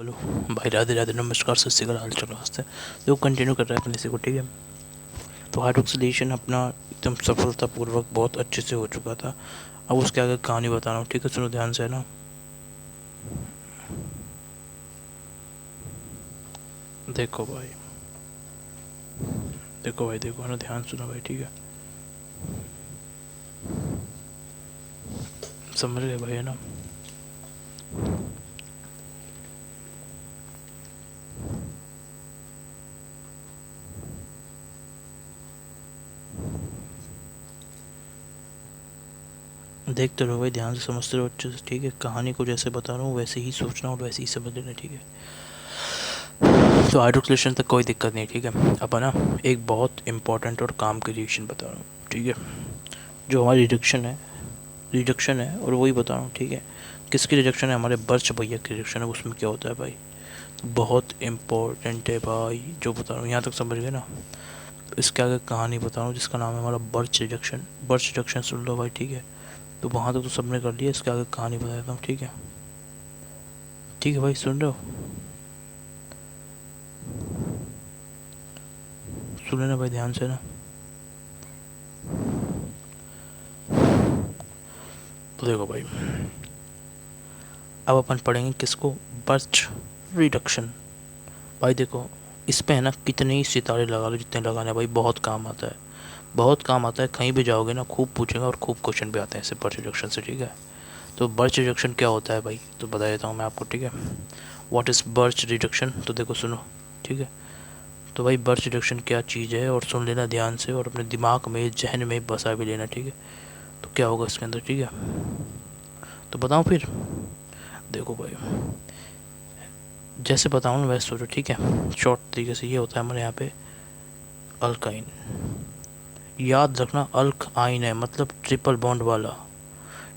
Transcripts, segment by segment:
बोलो भाई, राधे राधे, नमस्कार, सत श्री अकाल, हाल चाल वास्ते। तो कंटिन्यू कर रहा है अपने से को, ठीक है। तो हाइड्रोक्सिलेशन अपना एकदम सफलतापूर्वक बहुत अच्छे से हो चुका था। अब उसके आगे कहानी बता रहा हूँ, ठीक है, सुनो ध्यान से ना। देखो भाई, देखो भाई, देखो ना, ध्यान सुनो भाई, ठीक है। समझ गए भाई, है ना। देखते रहो भाई, ध्यान से समझते रहो अच्छे से, ठीक है। कहानी को जैसे बता रहा हूँ वैसे ही सोचना और वैसे ही समझ लेना, ठीक है। तो हाइड्रोक्सिलेशन तक कोई दिक्कत नहीं, ठीक है। अब ना एक बहुत इंपॉर्टेंट और काम की रिएक्शन बता रहा हूँ, ठीक है। जो हमारी रिडक्शन है और वही बता रहा हूँ, ठीक है। किसकी रिडक्शन है? हमारे बर्च भैया की रिडक्शन है। उसमें क्या होता है भाई, बहुत इम्पोर्टेंट है भाई जो बता रहा हूँ, यहाँ तक समझ गए ना। तो इसके आगे कहानी बता रहा हूँ जिसका नाम है हमारा बर्च रिडक्शन। बर्च रिडक्शन सुन लो भाई, ठीक है। तो वहाँ तक तो सबने कर लिया, इसके आगे कहानी बता देता हूँ, ठीक है। ठीक है भाई, सुन रहे हो? सुन लेना भाई ध्यान से ना। तो देखो भाई, अब अपन पढ़ेंगे किसको? Birch reduction. भाई देखो, इस पे है ना कितने ही सितारे लगा लो, जितने लगाने भाई, बहुत काम आता है। बहुत काम आता है, कहीं भी जाओगे ना खूब पूछेंगे और खूब क्वेश्चन भी आते हैं इससे, बर्च रिडक्शन से, ठीक है। तो बर्च रिडक्शन क्या होता है भाई, तो बता देता हूँ मैं आपको, ठीक है। What is birch reduction? तो देखो सुनो, ठीक है। तो भाई बर्च रिडक्शन क्या चीज़ है, और सुन लेना ध्यान से, और अपने दिमाग में, जहन में बसा भी लेना, ठीक है। तो क्या होगा इसके अंदर, ठीक है। तो बताऊँ फिर? देखो भाई, जैसे बताऊँ ना वैसे सोचो, ठीक है। शॉर्ट तरीके से ये होता है हमारे यहाँ पे अल्काइन। याद रखना, अल्क आइन है मतलब ट्रिपल बॉन्ड वाला।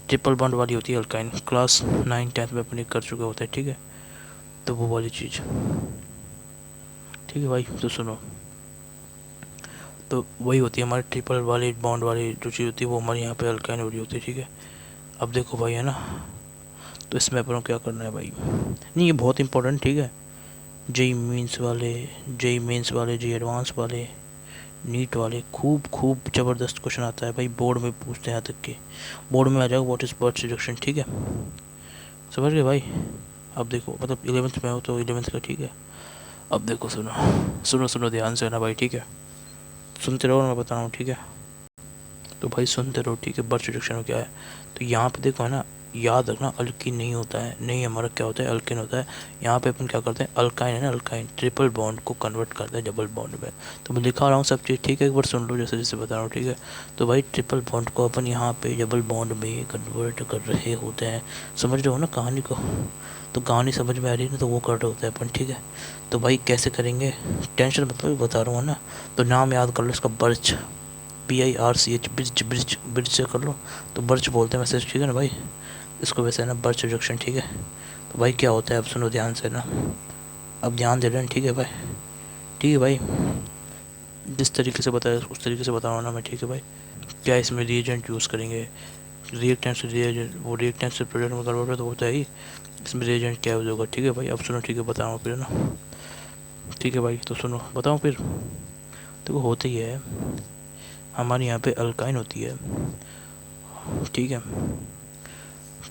ट्रिपल बॉन्ड वाली होती है अल्काइन। क्लास 9 10 में अपने कर चुके होते हैं, ठीक है। तो वो वाली चीज़, ठीक है भाई। तो सुनो, तो वही होती है हमारी ट्रिपल वाली बॉन्ड वाली जो चीज़ होती है, वो हमारे यहाँ पे अल्काइन वाली होती है, ठीक है। अब देखो भाई, है ना। तो इसमें अपन को क्या करना है भाई, नहीं ये बहुत इंपॉर्टेंट, ठीक है। जेई मीन्स वाले, जेई मेंस वाले, जेई एडवांस वाले, नीट वाले, खूब खूब ज़बरदस्त क्वेश्चन आता है भाई, बोर्ड में पूछते हैं। यहाँ तक कि बोर्ड में आ जाएगा व्हाट इज़ बर्थ रिडक्शन, ठीक है। समझ गए भाई? अब देखो, मतलब 11th में हो तो 11th का, ठीक है। अब देखो सुनो, सुनो सुनो ध्यान से ना भाई, ठीक है। सुनते रहो, मैं बता रहा हूँ, ठीक है। तो भाई सुनते रहो, ठीक है। बर्थ रिडक्शन में क्या है, तो यहाँ पे देखो, है ना। याद रखना, अल्किन नहीं होता है, नहीं, हमारा क्या होता है, अल्किन होता है। यहाँ पे अपन क्या करते हैं, अल्काइन है ना, अल्काइन ट्रिपल बॉन्ड को कन्वर्ट करते हैं डबल बॉन्ड में। तो मैं लिखा रहा हूँ सब चीज़, ठीक है। एक बार सुन लो जैसे जैसे बता रहा हूँ, ठीक है। तो भाई ट्रिपल बॉन्ड को अपन यहाँ पे डबल बॉन्ड में कन्वर्ट कर रहे होते हैं। समझ रहे हो ना कहानी को? तो कहानी समझ में आ रही है ना, तो वो कर रहे होते हैं अपन, ठीक है। तो भाई कैसे करेंगे, टेंशन मतलब बता रहा हूँ ना। तो नाम याद कर लो इसका, birch, BIRCH, bridge bridge bridge से कर लो। तो बर्च बोलते हैं वैसे, ठीक है ना भाई। इसको वैसे है ना बर्च रिडक्शन, ठीक है। तो भाई क्या होता है, अब सुनो ध्यान से ना। अब ध्यान दे रहे हैं, ठीक है भाई। ठीक है भाई, जिस तरीके से बताया उस तरीके से बता रहा हूँ ना मैं, ठीक है भाई। क्या इसमें रिएजेंट यूज़ करेंगे, रिएक्टेंट से रिएजेंट, वो रिएक्टेंट से प्रोडक्ट में कन्वर्ट तो होता है ही। इसमें रिएजेंट क्या यूज़ होगा, ठीक है भाई। अब सुनो, ठीक है, बता रहा हूँ फिर ना। ठीक है भाई, तो सुनो बताऊँ फिर। देखो होता ही है, हमारे यहाँ पे अल्काइन होती है, ठीक है।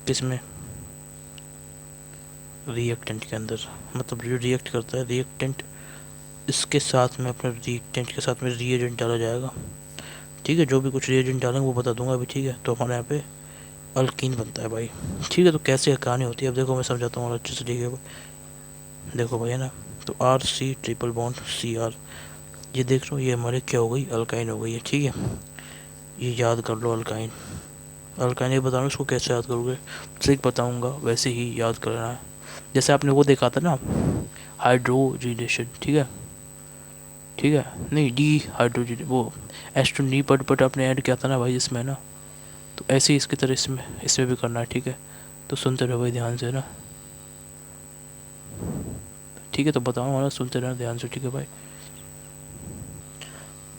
किसमें? रिएक्टेंट के अंदर, मतलब जो रिएक्ट करता है रिएक्टेंट, इसके साथ में अपने रिएक्टेंट के साथ में रिएजेंट डाला जाएगा, ठीक है। जो भी कुछ रिएजेंट डालेंगे वो बता दूंगा अभी, ठीक है। तो हमारे यहाँ पे अल्कीन बनता है भाई, ठीक है। तो कैसे कहानी होती है अब देखो, मैं समझाता हूँ और अच्छे से, ठीक है भाई। देखो भाई, है ना। तो RC ट्रिपल बॉन्ड CR, ये देख लो, ये हमारे क्या हो गई, अल्काइन हो गई है, ठीक है। ये याद कर लो, अल्काइन। अल्काइन ये बता रहा हूँ, इसको कैसे याद करोगे, ट्रिक बताऊँगा वैसे ही याद करना है। जैसे आपने वो देखा था ना, हाइड्रोजिनेशन, ठीक है। ठीक है, नहीं, डी हाइड्रोजन, वो एच टू डी पट आपने ऐड किया था ना भाई इसमें ना। तो ऐसे ही इसकी तरह इसमें भी करना है, ठीक है। तो सुनते रहो भाई ध्यान से ना, ठीक है। तो बताऊँ ना, सुनते रहना ध्यान से, ठीक है भाई।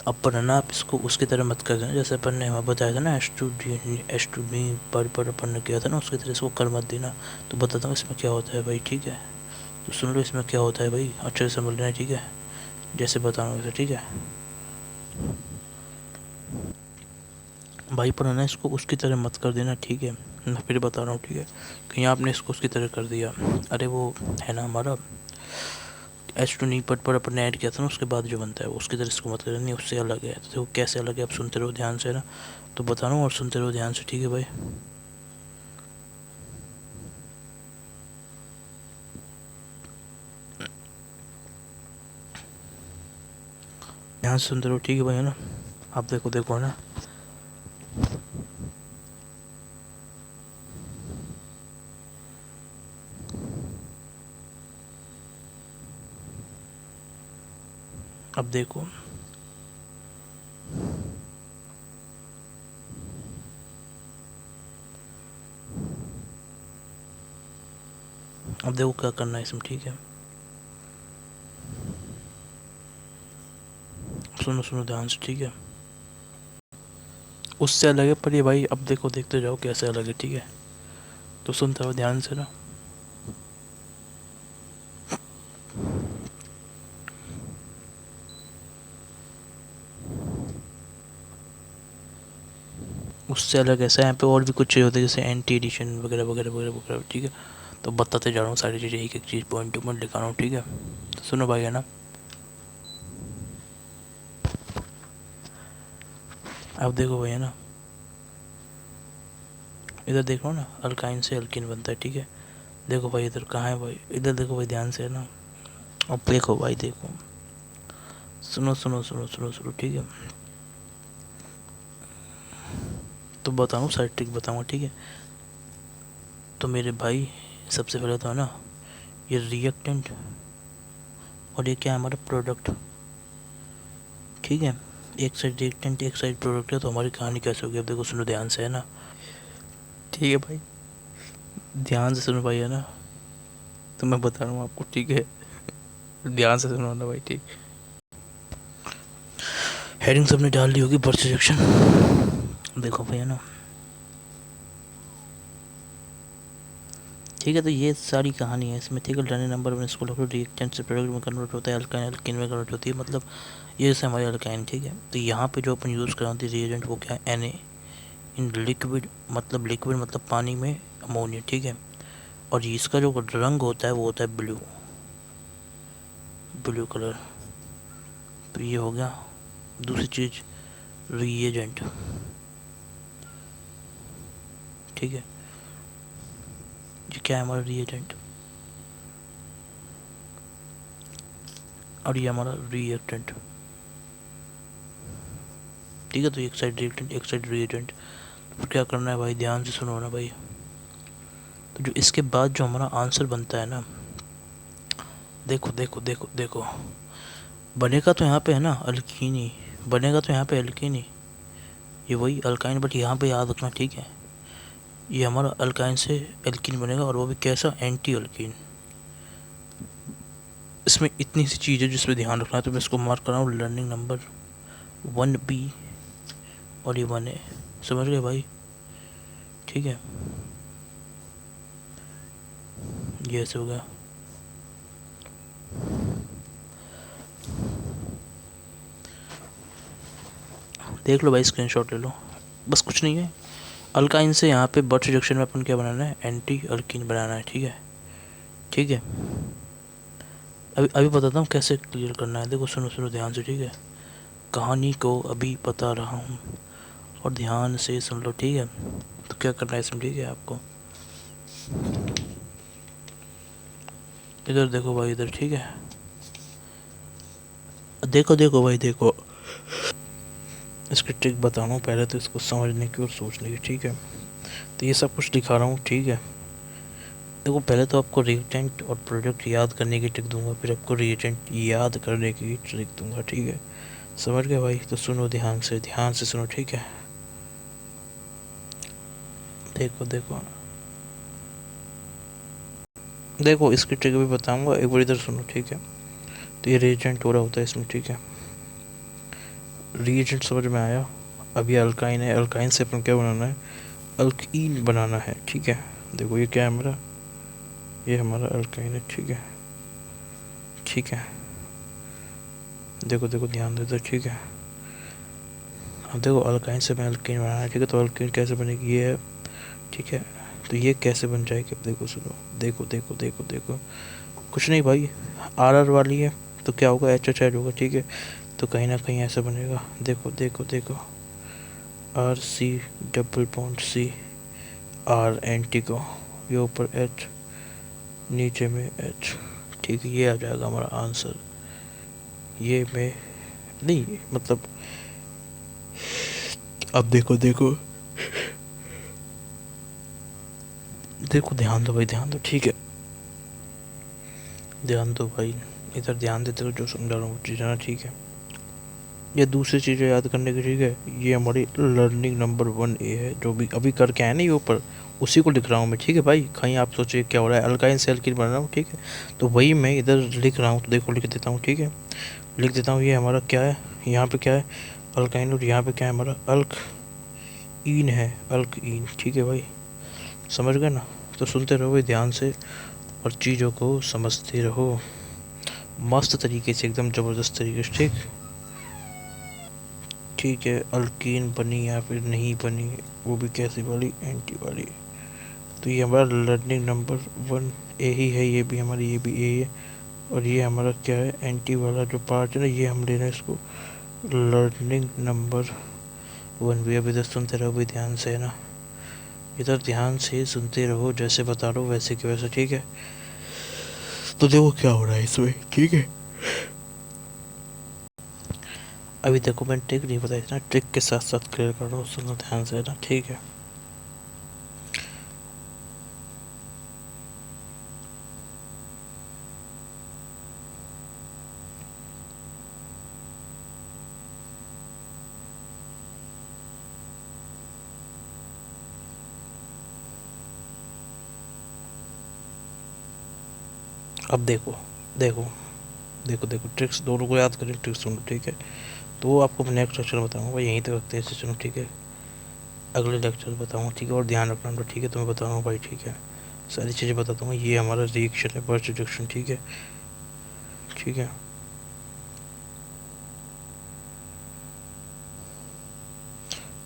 अब पर है ना, आप इसको उसकी तरह मत कर देना जैसे अपन ने वहाँ बताया था ना, H2D पर अपन ने किया था ना, उसकी तरह इसको कर मत देना। तो बताता हूँ इसमें क्या होता है भाई, ठीक है। तो सुन लो इसमें क्या होता है भाई, अच्छे से समझ लेना, ठीक है, जैसे बता रहा हूँ वैसे, ठीक है भाई। पर है ना इसको उसकी तरह मत कर देना, ठीक है, मैं फिर बता रहा हूँ, ठीक है, कहीं आपने इसको उसकी तरह कर दिया। अरे वो है ना हमारा H2 नहीं पर अपन ने ऐड किया था ना, उसके बाद जो बनता है उसकी तरह इसको मत करना, नहीं उससे अलग है। तो देखो कैसे अलग है, आप सुनते रहो ध्यान से ना, तो बता रहा हूँ और सुनते रहो ध्यान से, ठीक है भाई। ध्यान से सुनते रहो, ठीक है भाई, है ना। आप देखो देखो है ना, अब देखो, अब देखो क्या करना है इसमें, ठीक है, सुनो सुनो ध्यान से, ठीक है, उससे अलग है पर ये भाई, अब देखो देखते जाओ कैसे अलग है, ठीक है, तो सुनते रहो ध्यान से ना। उससे अलग ऐसा है, यहाँ पे और भी कुछ चीज़ होती है जैसे एंटी एडिशन वगैरह वगैरह वगैरह वगैरह, ठीक है, तो बताते जा रहा हूँ सारी चीज़ें, एक एक चीज़ पॉइंट टू पॉइंट दिखा रहा हूँ, ठीक है, तो सुनो भाई, है ना। अब देखो भाई, है ना, इधर देखो ना, अल्काइन से अल्किन बनता है, ठीक है, देखो भाई इधर कहाँ है भाई, इधर देखो भाई ध्यान से, है ना, अब देखो भाई देखो, सुनो सुनो सुनो सुनो सुनो, ठीक है, तो बताऊँ सारी ट्रिक बताऊँगा, ठीक है, तो मेरे भाई सबसे पहले तो है ना, ये रिएक्टेंट और ये क्या है हमारा प्रोडक्ट, ठीक है, एक साइड रिएक्टेंट एक साइड प्रोडक्ट है, तो हमारी कहानी कैसे होगी, अब देखो सुनो ध्यान से, है ना, ठीक है भाई, ध्यान से सुनो भाई, है ना, तो मैं बता रहा हूँ आपको, ठीक है, ध्यान से सुनो ना भाई, ठीक। हेडिंग सबने डाल ली होगी, बर्थ रिजेक्शन, देखो भाई, है ना, ठीक है, तो ये सारी कहानी है इसमें, ठीक है, learning number one school of reactant से प्रोडक्ट में कन्वर्ट होता है, अल्काइन अल्किन में कन्वर्ट होती है, मतलब ये जैसे हमारी अल्काइन, ठीक है, तो यहाँ पे जो अपन यूज़ कराते हैं रिएजेंट वो क्या है, Na इन लिक्विड मतलब पानी में अमोनिया, ठीक है, और इसका जो रंग होता है वो होता है ब्लू, ब्लू कलर, तो ये हो गया। दूसरी चीज़ रिएजेंट, ठीक है, ये क्या है हमारा रिएजेंट, और ये हमारा रिएक्टेंट, ठीक है, तो एक साइड रिएक्टेंट एक साइड रिएजेंट, तो क्या करना है भाई, ध्यान से सुनो ना भाई, तो जो इसके बाद जो हमारा आंसर बनता है ना, देखो देखो देखो देखो, बनेगा तो यहाँ पे है ना अल्कीन ही, बनेगा तो यहाँ पे अल्कीन ही, ये वही अल्काइन, बट यहाँ पे याद रखना, ठीक है, ये हमारा अल्काइन से एल्कीन बनेगा, और वो भी कैसा, एंटी अल्कीन। इसमें इतनी सी चीज़ है जिसपे ध्यान रखना है, तो मैं इसको मार्क कर रहा हूँ लर्निंग नंबर 1B और ये 1A, समझ गए भाई, ठीक है, ये ऐसे हो गया, देख लो भाई, स्क्रीनशॉट ले लो, बस कुछ नहीं है, अल्काइन से यहाँ पे बर्थ रिडक्शन में अपन क्या बनाना है, एंटी अल्कीन बनाना है, ठीक है, ठीक है, अभी अभी बताता हूँ कैसे क्लियर करना है, देखो सुनो सुनो ध्यान से, ठीक है, कहानी को अभी बता रहा हूँ और ध्यान से सुन लो, ठीक है, तो क्या करना है इसमें, ठीक है, आपको इधर देखो भाई, इधर, ठीक है, देखो देखो भाई देखो, इसकी ट्रिक बता रहा हूँ, पहले तो इसको समझने की और सोचने की, ठीक है, तो ये सब कुछ दिखा रहा हूँ, ठीक है, देखो पहले तो आपको रिएक्टेंट और प्रोडक्ट याद करने की ट्रिक दूंगा, फिर आपको रिएक्टेंट याद करने की ट्रिक दूंगा, ठीक है, समझ गए भाई, तो सुनो ध्यान से सुनो, ठीक है, देखो देखो देखो, इसकी ट्रिक भी बताऊंगा, एक बार इधर सुनो, ठीक है, तो ये रिएजेंट हो रहा होता है इसमें, ठीक है, रिएजेंट समझ में आया, अब ये अल्काइन है, अल्काइन से अपन क्या बनाना है, अल्कीन बनाना है, ठीक है, देखो ये क्या है हमारा, ये हमारा अल्काइन है, ठीक है, ठीक है। देखो देखो ध्यान दे दो, ठीक है। अब देखो अल्काइन से मैं अल्कीन बनाना है, ठीक है। तो अल्कीन कैसे बनेगी, ये है, ठीक है। तो ये कैसे बन जाएगी, अब देखो सुनो, देखो देखो देखो देखो, कुछ नहीं भाई, आर आर वाली है तो क्या होगा, एच एच एच होगा, ठीक है। तो कहीं ना कहीं ऐसा बनेगा, देखो देखो देखो, R C double bond C, R anti को, ये ऊपर एच, नीचे में एच, ठीक है। ये आ जाएगा हमारा आंसर। ये में नहीं मतलब, अब देखो देखो देखो, ध्यान दो भाई, ध्यान दो, ठीक है। ध्यान दो भाई, इधर ध्यान देते हो, जो समझा रहा हूँ चीज़ है ना, ठीक है। ये दूसरी चीज़ें याद करने की, ठीक है। ये हमारी लर्निंग नंबर 1A है, जो भी अभी करके आए ना ये ऊपर, उसी को लिख रहा हूँ मैं, ठीक है भाई। कहीं आप सोचिए क्या हो रहा है, अल्काइन से एल्कीन बन रहा हूँ, ठीक है। तो वही मैं इधर लिख रहा हूँ, तो देखो लिख देता हूँ, ठीक है। लिख देता हूँ, ये हमारा क्या है, यहाँ पे क्या है, अल्काइन, और यहाँ पे क्या है हमारा अल्क ईन है, अल्क ईन, ठीक है भाई। समझ गए ना। तो सुनते रहो भाई ध्यान से, और चीज़ों को समझते रहो मस्त तरीके से, एकदम ज़बरदस्त तरीके से, ठीक। ठीक है, अल्कीन बनी या फिर नहीं बनी, वो भी कैसी वाली, एंटी वाली। तो ये हमारा लर्निंग नंबर 1A ही है, ये भी हमारी, ये भी ए है। और ये हमारा क्या है, एंटी वाला जो पार्ट है ना, ये हम ले रहे हैं इसको लर्निंग नंबर 1B। अब इधर सुनते रहो भाई ध्यान से, है ना। इधर ध्यान से सुनते रहो, जैसे बता रहा हूँ वैसे के वैसे, ठीक है। तो देखो क्या हो रहा है इसमें, ठीक है। अभी देखो मैं ट्रिक नहीं बताई ना, ट्रिक के साथ साथ क्लियर कर रहा हूँ, सुनो ध्यान से ना, ठीक है। अब देखो देखो देखो देखो, ट्रिक्स दोनों को याद करें, ट्रिक्स सुनो, ठीक है। तो वो आपको मैं नेक्स्ट लेक्चर में बताऊँगा भाई, यहीं तक रखते हैं इसे, सुनो, ठीक है। अगले लेक्चर में बताऊँगा, ठीक है। और ध्यान रखना तो, ठीक है। तो मैं बताऊँगा भाई, ठीक है। सारी चीज़ें बता दूँगा। ये हमारा रिएक्शन है, बर्स्ट रिएक्शन, ठीक है, ठीक है।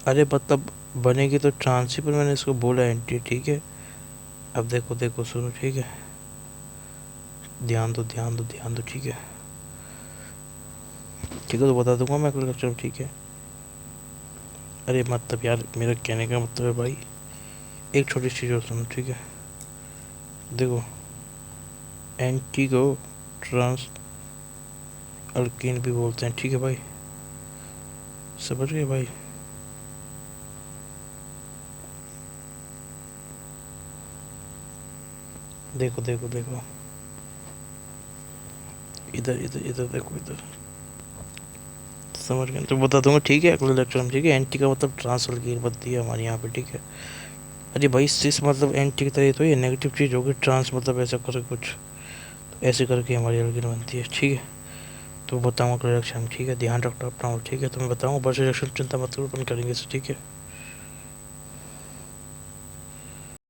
अरे मतलब बनेगी तो ट्रांस ही, पर मैंने इसको बोला एंटी, ठीक है। अब देखो देखो सुनो, ठीक है। ध्यान दो ध्यान दो ध्यान दो, ठीक है, ठीक है। तो बता दूंगा मैं अगले लेक्चर में, ठीक है। अरे मतलब यार, मेरा कहने का मतलब है भाई, एक छोटी चीज़ और सुनो, ठीक है। देखो, एंटी को ट्रांस अल्कीन भी बोलते हैं, ठीक है भाई। समझ गए भाई। देखो देखो देखो, इधर इधर इधर देखो, इधर समझ गए। तो बता दूंगा, ठीक है, अगले लेक्चर में, ठीक है। एंटी का मतलब ट्रांस अल्कीन बनती है हमारे यहाँ पे, ठीक है। अरे भाई सिस मतलब एंटी की तरह, तो ये नेगेटिव चीज़ होगी, ट्रांस मतलब ऐसा करे कुछ, तो ऐसे करके हमारी अल्कीन बनती है, ठीक है। तो बताऊँगा अगले लेक्चर में, ठीक है। ध्यान रखना अपना, ठीक है। तो मैं बताऊँगा बस रिएक्शन, चिंता मत करो, अपन करेंगे इसे, ठीक है।